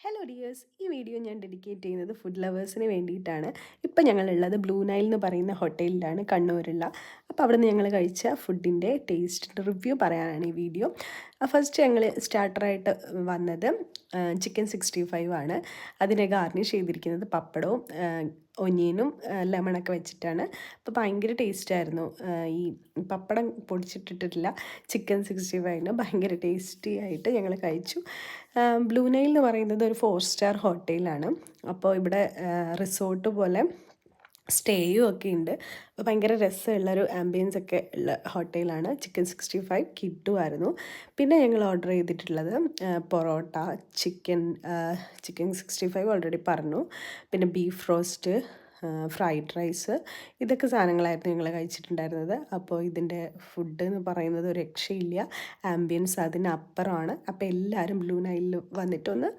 Hello dears, ഈ video ഞാൻ dedicate ചെയ്യുന്നത് ഫുഡ് ലവേഴ്സിന് വേണ്ടിയിട്ടാണ്. ഇപ്പം ഞങ്ങളുള്ളത് ബ്ലൂ നൈൽ എന്ന് പറയുന്ന ഹോട്ടലിലാണ്, കണ്ണൂരുള്ള. അപ്പോൾ അവിടെ നിന്ന് ഞങ്ങൾ കഴിച്ച ഫുഡിൻ്റെ ടേസ്റ്റ് റിവ്യൂ പറയാനാണ് ഈ വീഡിയോ. ഫസ്റ്റ് ഞങ്ങൾ സ്റ്റാർട്ടറായിട്ട് വന്നത് ചിക്കൻ 65 ആണ്. അതിനെ ഗാർണിഷ് ചെയ്തിരിക്കുന്നത് പപ്പടവും ഒനിയനും ലെമണൊക്കെ വെച്ചിട്ടാണ്. അപ്പോൾ ഭയങ്കര ടേസ്റ്റായിരുന്നു. ഈ പപ്പടം പൊടിച്ചിട്ടിട്ടില്ല, ചിക്കൻ 65 ഭയങ്കര ടേസ്റ്റി ആയിട്ട് ഞങ്ങൾ കഴിച്ചു. ബ്ലൂ നൈൽ എന്ന് പറയുന്നത് ഒരു 4 സ്റ്റാർ ഹോട്ടലാണ്. അപ്പോൾ ഇവിടെ റിസോർട്ട് പോലെ സ്റ്റേയും ഒക്കെ ഉണ്ട്. അപ്പോൾ ഭയങ്കര രസമുള്ളൊരു ആംബിയൻസ് ഒക്കെ ഉള്ള ഹോട്ടലാണ്. ചിക്കൻ 65 കിട്ടുമായിരുന്നു. പിന്നെ ഞങ്ങൾ ഓർഡർ ചെയ്തിട്ടുള്ളത് പൊറോട്ട, ചിക്കൻ 65 ഓൾറെഡി പറഞ്ഞു. പിന്നെ ബീഫ് റോസ്റ്റ്, ഫ്രൈഡ് റൈസ്, ഇതൊക്കെ സാധനങ്ങളായിരുന്നു ഞങ്ങൾ കഴിച്ചിട്ടുണ്ടായിരുന്നത്. അപ്പോൾ ഇതിൻ്റെ ഫുഡ് എന്ന് പറയുന്നത് ഒരു രക്ഷയില്ല. ആംബിയൻസ് അതിനപ്പുറമാണ്. അപ്പോൾ എല്ലാവരും ബ്ലൂ നൈലിൽ വന്നിട്ടൊന്ന്